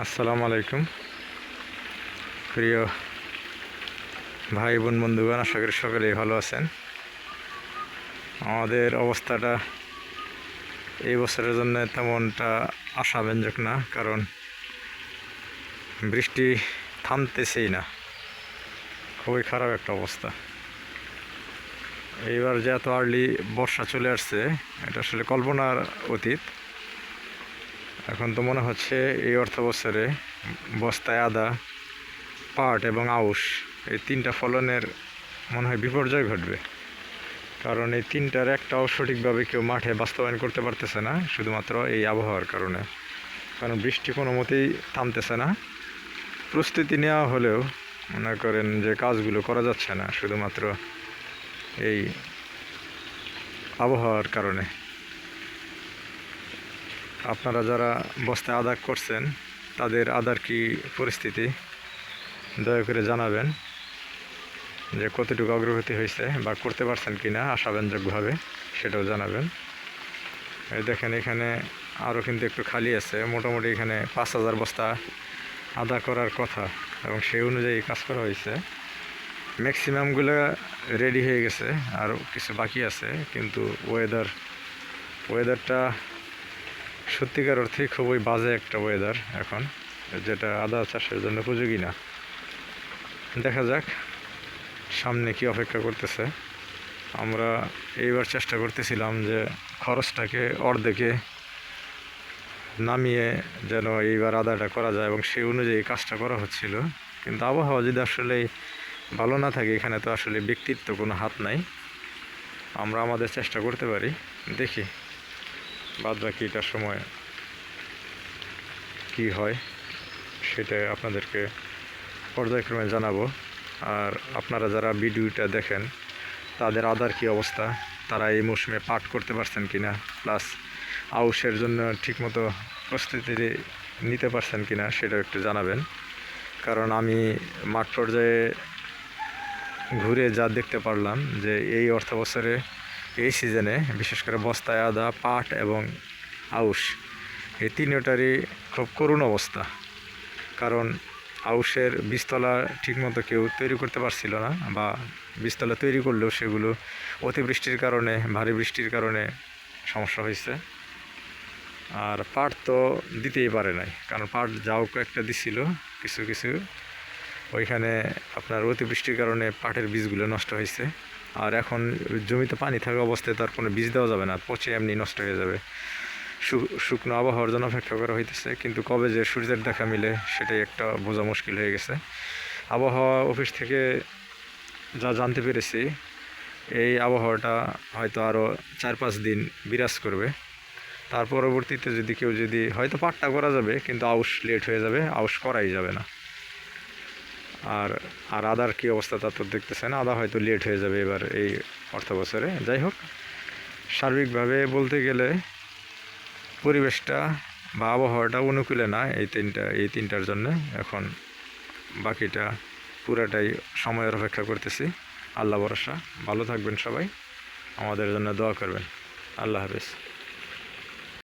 আসসালামু আলাইকুম প্রিয় ভাই বোন বন্ধুগণ, আশা করি সকলেই ভালো আছেন। আমাদের অবস্থাটা এই বছরের জন্য তেমনটা আশাব্যঞ্জক না, কারণ বৃষ্টি থামতেছেই না। খুবই খারাপ একটা অবস্থা। এইবার যে এত আর্লি বর্ষা চলে আসছে, এটা আসলে কল্পনার অতীত। এখন তো মনে হচ্ছে এই অর্থ বছরে বস্তায় আদা, পাট এবং আউশ এই তিনটা ফলনের মনে হয় বিপর্যয় ঘটবে। কারণ এই তিনটার একটাও সঠিকভাবে কেউ মাঠে বাস্তবায়ন করতে পারতেছে না, শুধুমাত্র এই আবহাওয়ার কারণে। কারণ বৃষ্টি কোনো মতেই থামতেছে না। প্রস্তুতি নেওয়া হলেও মনে করেন যে কাজগুলো করা যাচ্ছে না, শুধুমাত্র এই আবহাওয়ার কারণে। আপনারা যারা বস্তায় আদা করছেন, তাদের আদার কি পরিস্থিতি দয়া করে জানাবেন, যে কতটুকু অগ্রগতি হয়েছে বা করতে পারছেন কি না আশাব্যঞ্জকভাবে, সেটাও জানাবেন। এই দেখেন, এখানে আরও কিন্তু একটু খালি আছে। মোটামুটি এখানে 5,000 বস্তা আদা করার কথা, এবং সেই অনুযায়ী কাজ করা হয়েছে। ম্যাক্সিমামগুলো রেডি হয়ে গেছে, আরও কিছু বাকি আছে। কিন্তু ওয়েদারটা সত্যিকার অর্থে খুবই বাজে একটা ওয়েদার এখন, যেটা আদা চাষের জন্য উপযোগী না। দেখা যাক সামনে কি অপেক্ষা করতেছে। আমরা এইবার চেষ্টা করতেছিলাম যে খরচটাকে অর্ধেকে নামিয়ে যেন এইবার আদাটা করা যায়, এবং সেই অনুযায়ী কাজটা করা হচ্ছিল। কিন্তু আবহাওয়া যদি আসলে ভালো না থাকে, এখানে তো আসলে ব্যক্তিত্ব কোনো হাত নাই। আমরা আমাদের চেষ্টা করতে পারি, দেখি বাদ বাকিটার সময় কি হয় সেটা আপনাদেরকে পর্যায়ক্রমে জানাবো। আর আপনারা যারা ভিডিওটা দেখেন, তাদের আদার কি অবস্থা, তারা এই মৌসুমে পাট করতে পারছেন কি না, প্লাস আউশের জন্য ঠিকমতো প্রস্তুতি নিতে পারছেন কি না, সেটাও একটু জানাবেন। কারণ আমি মাঠ পর্যায়ে ঘুরে যা দেখতে পারলাম, যে এই অর্থ বছরে এই সিজনে বিশেষ করে বস্তায় আদা, পাট এবং আউশ এই তিনটারই খুব করুণ অবস্থা। কারণ আউশের বীজতলা ঠিকমতো কেউ তৈরি করতে পারছিল না, বা বীজতলা তৈরি করলেও সেগুলো অতিবৃষ্টির কারণে, ভারী বৃষ্টির কারণে সমস্যা হয়েছে। আর পাট তো দিতেই পারে নাই, কারণ পাট যাও কয়েকটা দিছিল কিছু কিছু, ওইখানে আপনার অতিবৃষ্টির কারণে পাটের বীজগুলো নষ্ট হয়েছে। আর এখন জমিতে পানি থাকা অবস্থায় তার কোনো বীজ দেওয়া যাবে না, পচে এমনি নষ্ট হয়ে যাবে। শুকনো আবহাওয়ার জন্য অপেক্ষা করা হইতেছে, কিন্তু কবে যে সূর্যের দেখা মিলে সেটাই একটা বোঝা মুশকিল হয়ে গেছে। আবহাওয়া অফিস থেকে যা জানতে পেরেছি, এই আবহাওয়াটা হয়তো আরও 4-5 দিন বিরাজ করবে। তার পরবর্তীতে যদি হয়তো পাটটা করা যাবে, কিন্তু আউশ লেট হয়ে যাবে, আউশ করাই যাবে না। আর আদার কী অবস্থা তা তো দেখতেছেন, আদা হয়তো লেট হয়ে যাবে এবার এই অর্থ বছরে। যাই হোক, সার্বিকভাবে বলতে গেলে পরিবেশটা বা আবহাওয়াটা অনুকূলে না এই তিনটার জন্য। এখন বাকিটা পুরাটাই সময়ের অপেক্ষা করতেছি। আল্লাহ ভরসা। ভালো থাকবেন সবাই, আমাদের জন্য দোয়া করবেন। আল্লাহ হাফেজ।